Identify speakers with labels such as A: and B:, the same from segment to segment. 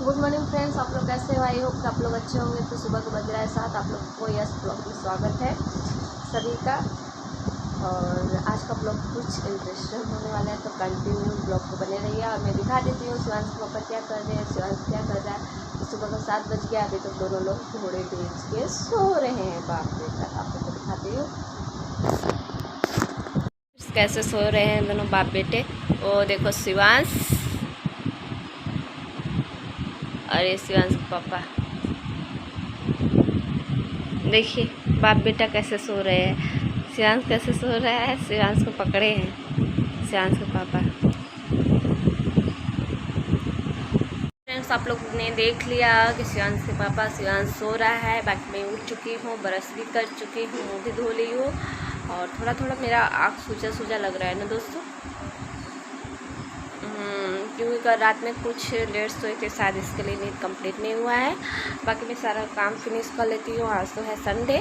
A: Good morning friends, आप लोग कैसे हो? आई होप कि आप लोग अच्छे होंगे। तो सुबह को बज रहा है 7। आप लोग को यस ब्लॉग में स्वागत है सभी का। और आज का ब्लॉग कुछ इंटरेस्टिंग होने वाला है, तो कंटिन्यू ब्लॉग को बने रहिए। और मैं दिखा देती हूँ शिवांश के पापा क्या कर रहे हैं, शिवांश क्या कर रहा है। तो सुबह को 7 बज गया, अभी तक दोनों लोग घोड़े बेच के सो रहे हैं। बाप रे, आप लोग को दिखाती हूँ कैसे सो रहे हैं दोनों बाप बेटे। वो देखो शिवांश और ये शिवांश के पापा, देखिए बाप बेटा कैसे सो रहे हैं। शिवांश कैसे सो रहा है, शिवांश को पकड़े हैं शिवांश के पापा। फ्रेंड्स, आप लोग ने देख लिया कि शिवांश के पापा, शिवांश सो रहा है। बाकी मैं उठ चुकी हूँ, ब्रश भी कर चुकी हूँ, मुँह भी धो ली हूँ। और थोड़ा थोड़ा मेरा आँख सूजा सूजा लग रहा है ना दोस्तों, क्योंकि कल रात में कुछ लेट सोए थे, शायद इसके लिए नींद कंप्लीट नहीं हुआ है। बाकी मैं सारा काम फिनिश कर लेती हूँ। आज तो है संडे।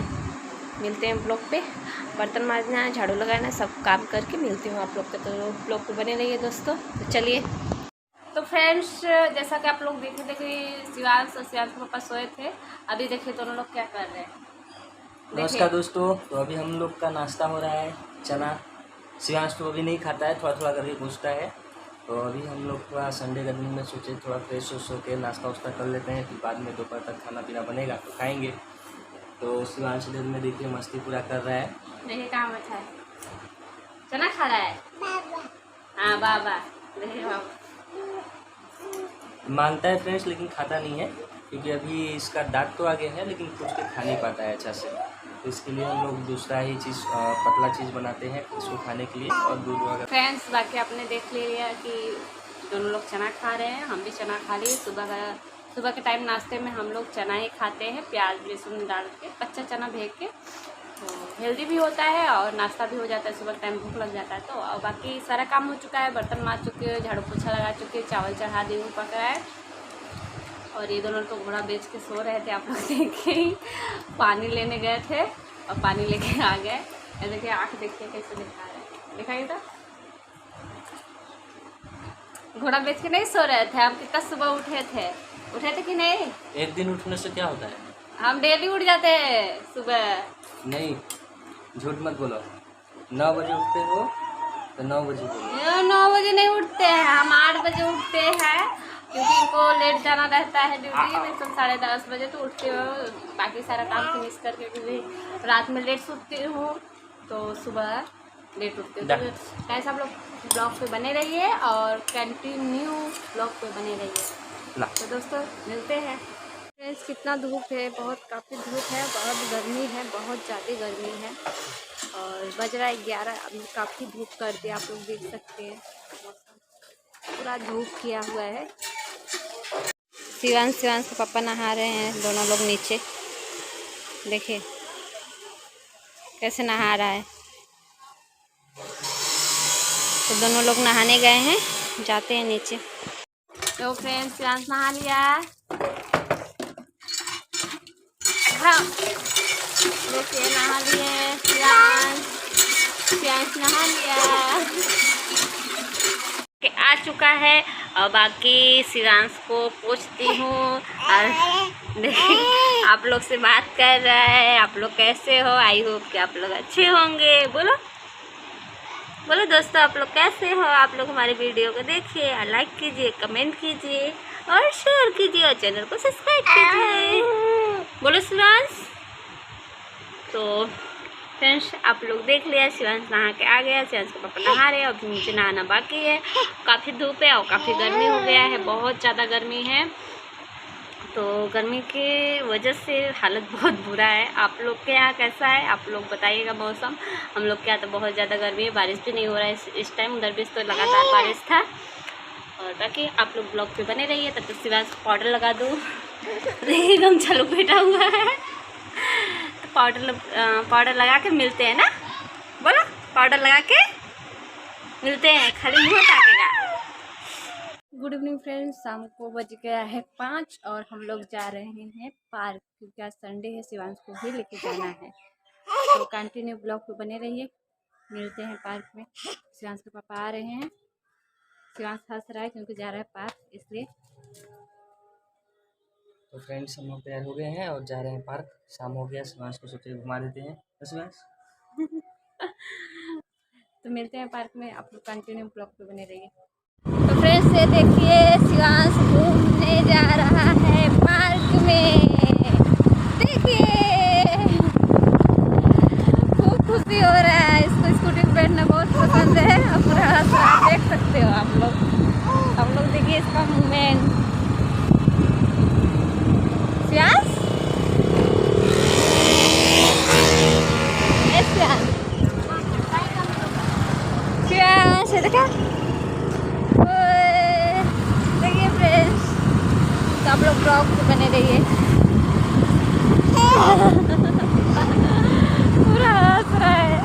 A: मिलते हैं ब्लॉग पे। बर्तन मांजना है, झाड़ू लगाना है, सब काम करके मिलती हूँ आप लोग के। तो ब्लॉग पे बने रहिए दोस्तों। तो चलिए। तो फ्रेंड्स, जैसा कि आप लोग देखिए शिवांश और शिवांश के पापा सोए थे। अभी देखिए दोनों लोग क्या कर रहे हैं।
B: नमस्कार दोस्तों। तो अभी हम लोग का नाश्ता हो रहा है चना। शिवांश तो अभी नहीं खाता है, थोड़ा थोड़ा करके पूछता है। तो अभी हम लोग थोड़ा संडे का दिन में सोचे थोड़ा फ्रेश हो के नाश्ता वास्ता कर लेते हैं, फिर बाद में दोपहर तक खाना पीना बनेगा तो खाएंगे। तो शिवांश दिन में देखिए मस्ती पूरा कर रहा है।
A: देखिए कहाँ बैठा है, चना खा रहा है। हाँ बाबा, देखिए बाबा
B: मांगता है फ्रेंड्स, लेकिन खाता नहीं है, क्योंकि अभी इसका दांत तो आ गया है लेकिन कुछ के खा नहीं पाता है अच्छा से। तो इसके लिए हम लोग दूसरा ही चीज़, पतला चीज़ बनाते हैं इसको खाने के लिए, और दूध वगैरह।
A: फ्रेंड्स, बाकी आपने देख लिया कि दोनों लोग चना खा रहे हैं, हम भी चना खा लिए। सुबह के टाइम नाश्ते में हम लोग चना ही खाते हैं, प्याज लहसुन डाल के, कच्चा चना भेज के। तो हेल्दी भी होता है और नाश्ता भी हो जाता है, सुबह टाइम भूख लग जाता है। तो और बाकी सारा काम हो चुका है, बर्तन मार चुके हैं, झाड़ू पोछा लगा चुके हैं, चावल चढ़ा दी हूँ, पक रहा है। और ये दोनों तो घोड़ा बेच के सो रहे थे, आप लोग देखे ही। पानी लेने गए थे और पानी लेके आ गए। देखिए आँख देखिए कैसे दिखा रहे हैं, दिखाइए तो। घोड़ा बेच के नहीं सो रहे थे हम, कितना सुबह उठे थे कि नहीं?
B: एक दिन उठने से क्या होता है?
A: हम डेली उठ जाते हैं सुबह।
B: नहीं, झूठ मत बोलो। 9 बजे उठते हो तो 9 बजे बोलो।
A: 9 बजे नहीं उठते हैं, हम 8 बजे उठते हैं, क्योंकि इनको लेट जाना रहता है ड्यूटी में। तो 10:30 बजे तो उठती हो, बाकी सारा काम फिनिश करके, क्योंकि रात में लेट सोती हूँ तो सुबह लेट उठती हूँ। तो कैसे आप लोग ब्लॉग पे बने रहिए और कंटिन्यू ब्लॉग पे बने रहिए। तो दोस्तों मिलते हैं। फ्रेंड्स, कितना धूप है, काफ़ी धूप है, बहुत गर्मी है, बहुत ज़्यादा गर्मी है। और बज रहा है 11। अभी काफ़ी धूप कर दिया, आप लोग देख सकते हैं। मौसम पूरा धूप किया हुआ है। शिवांश के पापा नहा रहे हैं, दोनों लोग नीचे देखिए कैसे नहा रहा है। तो दोनों लोग नहाने गए हैं, जाते हैं नीचे। तो फ्रेंड्स, शिवांश नहा लिया। हाँ, देखिए नहा लिए शिवांश नहा लिया के आ चुका है। और बाकी शिवांश को पूछती हूँ और देखिए आप लोग से बात कर रहा है। आप लोग कैसे हो? आई होप कि आप लोग अच्छे होंगे। बोलो बोलो दोस्तों, आप लोग कैसे हो? आप लोग हमारे वीडियो को देखिए, लाइक कीजिए, कमेंट कीजिए और शेयर कीजिए और चैनल को सब्सक्राइब कीजिए। बोलो शिवांश। तो फ्रेंड्स, आप लोग देख लिया, शिवांश नहा के आ गया, शिवांश के पापा नहा रहे हैं, और मुझे नहाना बाकी है। काफ़ी धूप है और काफ़ी गर्मी हो गया है, बहुत ज़्यादा गर्मी है। तो गर्मी की वजह से हालत बहुत बुरा है। आप लोग के यहाँ कैसा है, आप लोग बताइएगा मौसम। हम लोग के यहाँ तो बहुत ज़्यादा गर्मी है, बारिश भी नहीं हो रहा है इस टाइम। उधर भी तो लगातार बारिश था। और बाकी आप लोग ब्लॉग पे बने रहिए। तब तक शिवांश को पाउडर लगा दूँ। देखिए गमछा लोग बैठा हुआ है। पाउडर लगा के मिलते हैं ना। बोलो, पाउडर लगा के मिलते हैं, खाली मुँह ताकेगा। गुड इवनिंग फ्रेंड्स, शाम को बज गया है 5 और हम लोग जा रहे हैं पार्क, क्योंकि आज संडे है, शिवांश को भी लेके जाना है। तो कंटिन्यू ब्लॉग पे बने रहिए। मिलते हैं पार्क में। शिवांश के पापा आ रहे हैं। शिवांश हंस रहा है क्योंकि जा रहा है पार्क, इसलिए।
B: तो फ्रेंड्स हम लोग तैयार हो गए हैं और जा रहे हैं पार्क। शाम हो गया, शिवांश को सोचे घुमा देते हैं। तो शिवांश
A: तो मिलते हैं पार्क में, आप लोग कंटिन्यू ब्लॉग पे बने रहिए। तो फ्रेंड्स ये देखिए शिवांश घूमने जा रहा है पार्क में। देखिए खूब खुशी हो रहा है, इसको स्कूटी पे बैठना बहुत पसंद है। अब पूरा देख सकते हो आप लोग देखिए इसका मूवमेंट। शिवांश शिवांश देखा, देखिए फ्रेंड्स, तो आप लोग ब्लॉग पे बने रहिए। पूरा हंस रहा है।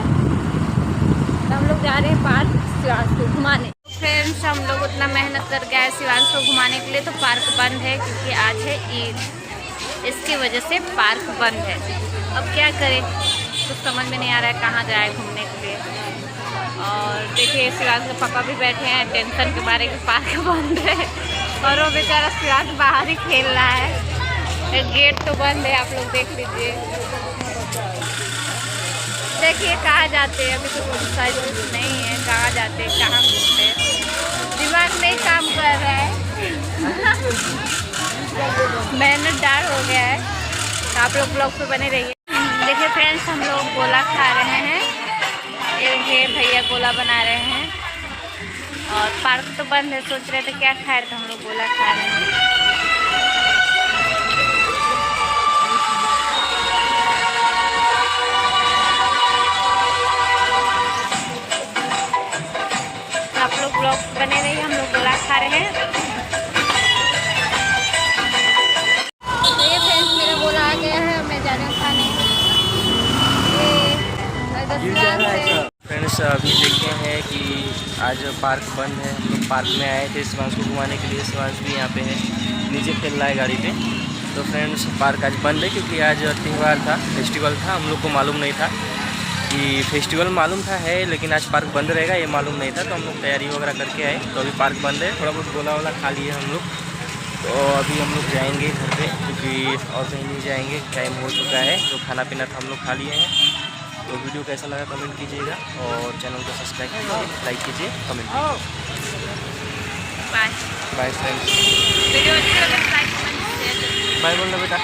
A: तो हम लोग जा रहे हैं पार्क शिवांश को घुमाने। फ्रेंड्स हम लोग उतना मेहनत कर गए शिवांश को घुमाने के लिए, तो पार्क बंद है क्योंकि आज है ईद, इसकी वजह से पार्क बंद है। अब क्या करें, कुछ समझ में नहीं आ रहा है कहाँ जाए घूमने के लिए। और देखिए शिवांश के पापा भी बैठे हैं टेंशन के बारे में, पार्क बंद है और वो बेचारा शिवांश बाहर ही खेल रहा है। गेट तो बंद है, आप लोग देख लीजिए। देखिए कहाँ जाते हैं, अभी तो कुछ शायद कुछ नहीं है, कहाँ जाते हैं कहाँ घूमते हैं, दिमाग नहीं काम कर रहा है। मेहनत डाल हो गया है। तो आप लोग ब्लॉग पे बने रहिए। देखिए फ्रेंड्स हम लोग गोला खा रहे हैं, ये भैया गोला बना रहे हैं। और पार्क तो बंद है, सोच रहे थे क्या खाए, तो हम लोग गोला खा रहे हैं। तो आप लोग ब्लॉग बने रहिए, हम लोग गोला खा रहे हैं। तो ये फ्रेंड्स मेरा गोला आ गया है, मैं जा रही हूँ खाने।
B: फ्रेंड्स अभी देखते हैं कि आज पार्क बंद है। हम लोग पार्क में आए थे शिवांश को घुमाने के लिए। शिवांश भी यहाँ पे है, नीचे खेल रहा है गाड़ी पे। तो फ्रेंड्स पार्क आज बंद है क्योंकि आज त्यौहार था, फेस्टिवल था। हम लोग को मालूम नहीं था कि फेस्टिवल, मालूम था है लेकिन आज पार्क बंद रहेगा ये मालूम नहीं था। तो हम लोग तैयारी वगैरह करके आए, तो अभी पार्क बंद है। थोड़ा बहुत गोला वोला खा लिए हम लोग। तो अभी हम लोग जाएंगे घर पे क्योंकि और कहीं नहीं जाएंगे, टाइम हो चुका है। तो खाना पीना तो हम लोग खा लिए हैं। तो वीडियो कैसा लगा कमेंट कीजिएगा और चैनल को सब्सक्राइब कीजिए, लाइक कीजिए, कमेंट कीजिए।
A: बाय
B: बाय फ्रेंड्स,
A: वीडियो अच्छी लगे तो लाइक कमेंट शेयर।
B: बाय बोल रहा बेटा।